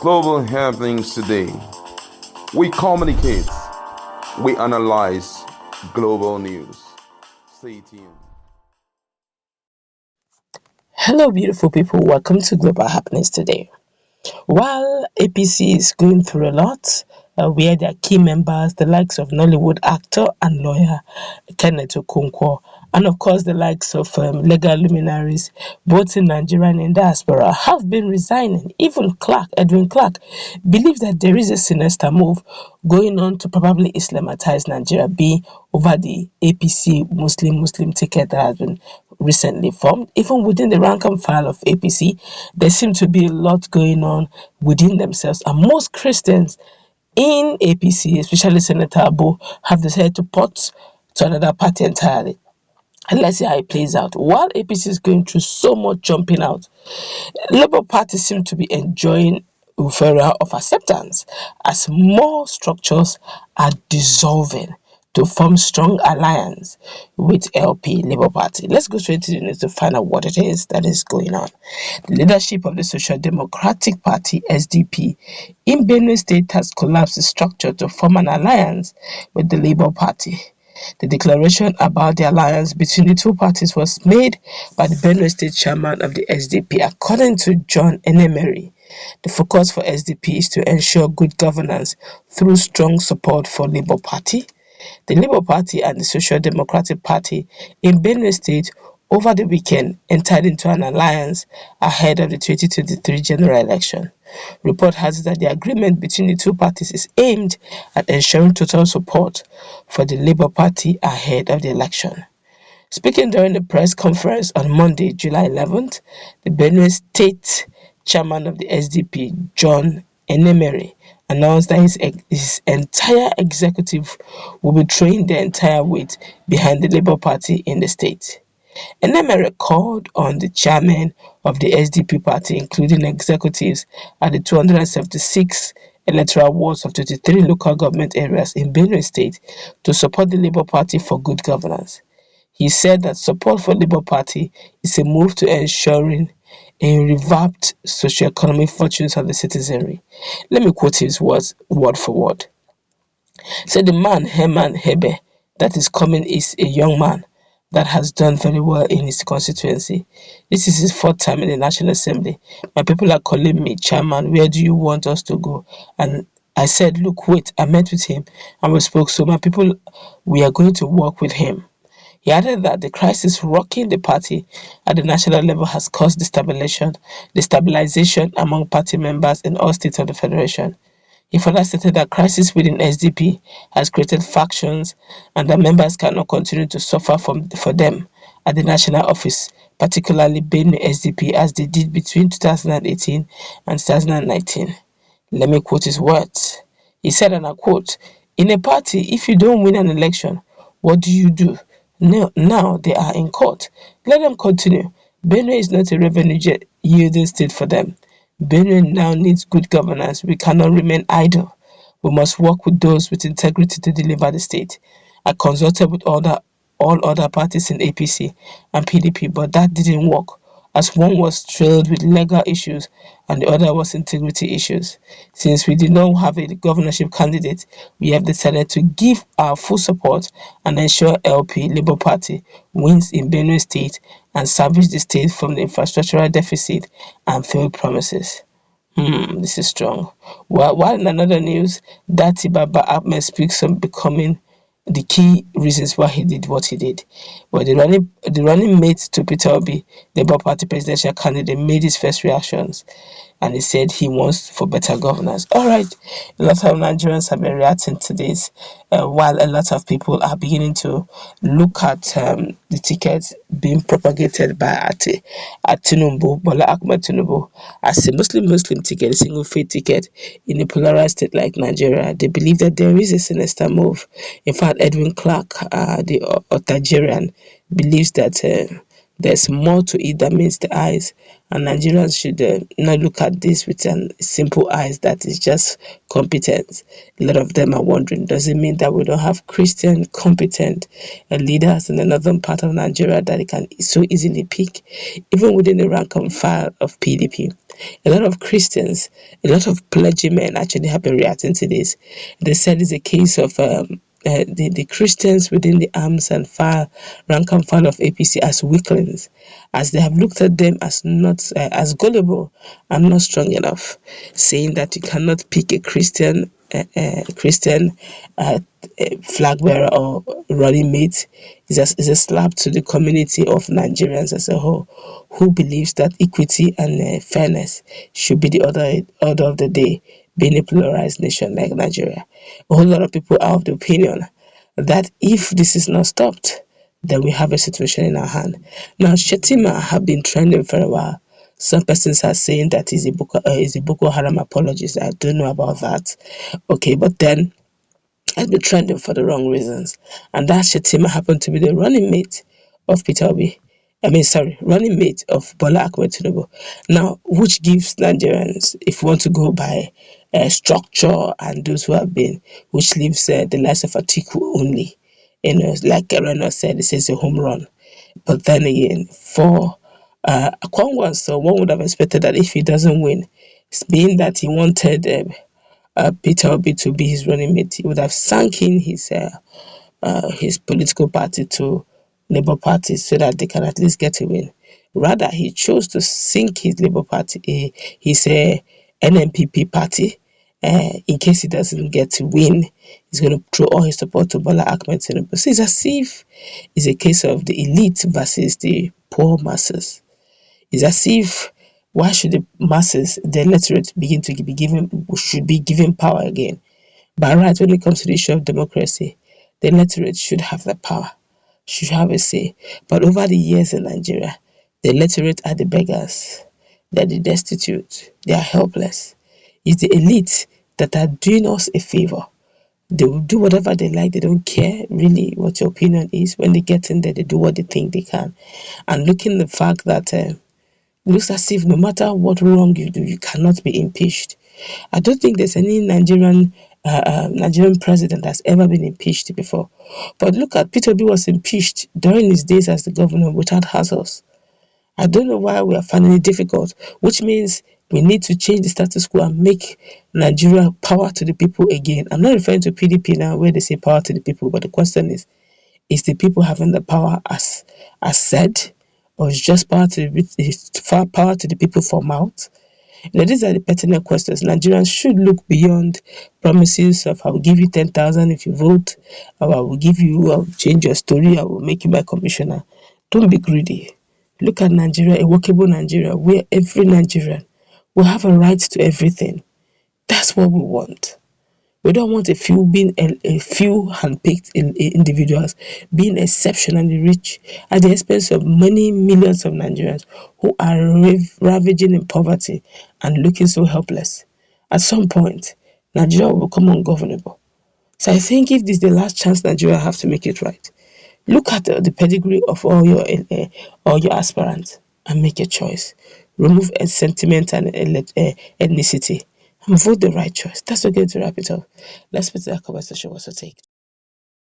global happenings today. We communicate, we analyze global news. Stay tuned. Hello, beautiful people. Welcome to Global Happiness today. While APC is going through a lot, where their key members, the likes of Nollywood actor and lawyer Kenneth Okonkwo, and of course the likes of legal luminaries, both in Nigeria and in diaspora, have been resigning. Even Edwin Clark, believes that there is a sinister move going on to probably Islamitize Nigeria, be over the APC Muslim ticket that has been recently formed. Even within the rank and file of APC, there seems to be a lot going on within themselves, and most Christians in APC, especially Senator Abu, have decided to port to another party entirely. And let's see how it plays out. While APC is going through so much jumping out, Labour Party seem to be enjoying euphoria of acceptance as more structures are dissolving to form strong alliance with LP Labour Party. Let's go straight to the news to find out what it is that is going on. The leadership of the Social Democratic Party (SDP) in Benue State has collapsed the structure to form an alliance with the Labour Party. The declaration about the alliance between the two parties was made by the Benue State chairman of the SDP, according to John Enemeri. The focus for SDP is to ensure good governance through strong support for Labour Party. The Labour Party and the Social Democratic Party in Benue State over the weekend entered into an alliance ahead of the 2023 general election. Report has it that the agreement between the two parties is aimed at ensuring total support for the Labour Party ahead of the election. Speaking during the press conference on Monday, July 11th, the Benue State chairman of the SDP, John Enemeri, announced that his entire executive will be throwing their entire weight behind the Labour Party in the state. Enemeri called on the chairman of the SDP party, including executives at the 276 electoral wards of 23 local government areas in Benue State, to support the Labour Party for good governance. He said that support for Labour Party is a move to ensuring a revamped socio-economic fortunes of the citizenry. Let me quote his words word for word. Said the man Herman Hebe that is coming is a young man that has done very well in his constituency. This is his fourth time in the National Assembly. My people are calling me, Chairman, where do you want us to go? And I said, look, wait, I met with him and we spoke. So my people, we are going to work with him. He added that the crisis rocking the party at the national level has caused destabilization among party members in all states of the federation. He further stated that crisis within SDP has created factions and that members cannot continue to suffer for them at the national office, particularly Benue SDP, as they did between 2018 and 2019. Let me quote his words. He said, and I quote, "In a party, if you don't win an election, what do? Now they are in court. Let them continue. Benue is not a revenue-yielding state for them. Benue now needs good governance. We cannot remain idle. We must work with those with integrity to deliver the state. I consulted with all other parties in APC and PDP, but that didn't work, as one was trailed with legal issues and the other was integrity issues. Since we did not have a governorship candidate, we have decided to give our full support and ensure LP Labour Party wins in Benue State and salvage the state from the infrastructural deficit and failed promises." This is strong. While in another news, Datti Baba Ahmed speaks on becoming the key reasons why he did what he did. But the running mate to Peter Obi, the Labour Party presidential candidate, made his first reactions, and he said he wants for better governance. All right, a lot of Nigerians have been reacting to this, while a lot of people are beginning to look at the tickets being propagated by Tinubu, Bola Ahmed Tinubu, as a Muslim ticket, a single faith ticket in a polarized state like Nigeria. They believe that there is a sinister move. In fact, Edwin Clark, the Otagerian, believes that there's more to it that meets the eyes, and Nigerians should not look at this with simple eyes that is just competence. A lot of them are wondering, does it mean that we don't have Christian competent leaders in the northern part of Nigeria that they can so easily pick, even within the rank and file of PDP? A lot of Christians, a lot of clergymen actually have been reacting to this. They said it's a case of the Christians within the arms and file, rank and file of APC as weaklings, as they have looked at them as not as gullible and not strong enough, saying that you cannot pick a Christian uh, flag bearer or running mate is a slap to the community of Nigerians as a whole, who believes that equity and fairness should be the order of the day, being a pluralized nation like Nigeria. A whole lot of people are of the opinion that if this is not stopped, then we have a situation in our hand. Now, Shetima have been trending for a while. Some persons are saying that is a Boko Haram apologist. I don't know about that. Okay, but then has been trending for the wrong reasons. And that Shetima happened to be the running mate of Peter Obi. Running mate of Bola Ahmed Tinubu. Now, which gives Nigerians, if you want to go by structure and those who have been, which leaves the likes of Atiku only. Like Reno said, this is a home run. But then again, for Kwangwan, so one would have expected that if he doesn't win, being that he wanted Peter Obi to be his running mate, he would have sunk in his political party to Labour Party so that they can at least get a win. Rather, he chose to sink his Labour Party, his NMPP party, in case he doesn't get to win. He's going to throw all his support to Bola Ahmed Tinubu. So it's as if it's a case of the elite versus the poor masses. It's as if why should the masses, the illiterate, should be given power again? But right, when it comes to the issue of democracy, the illiterate should have the power, should have a say. But over the years in Nigeria, the illiterate are the beggars, they're the destitute, they are helpless. It's the elite that are doing us a favor. They will do whatever they like, they don't care really what your opinion is. When they get in there, they do what they think they can. And looking at the fact that looks as if no matter what wrong you do, you cannot be impeached. I don't think there's any Nigerian president that's ever been impeached before. But look at Peter Obi was impeached during his days as the governor without hassles. I don't know why we are finding it difficult, which means we need to change the status quo and make Nigeria power to the people again. I'm not referring to PDP now where they say power to the people, but the question is the people having the power as said, or is just power to the people for mouth? These are the pertinent questions. Nigerians should look beyond promises of I will give you 10,000 if you vote, or I will give you, I'll change your story, I will make you my commissioner. Don't be greedy. Look at Nigeria, a workable Nigeria, where every Nigerian will have a right to everything. That's what we want. We don't want a few handpicked individuals being exceptionally rich at the expense of many millions of Nigerians who are ravaging in poverty and looking so helpless. At some point, Nigeria will become ungovernable. So I think if this is the last chance Nigeria have to make it right, look at the pedigree of all your aspirants and make a choice. Remove sentiment and ethnicity and vote the right choice. That's okay to wrap it up. Let's put that conversation. What's your take?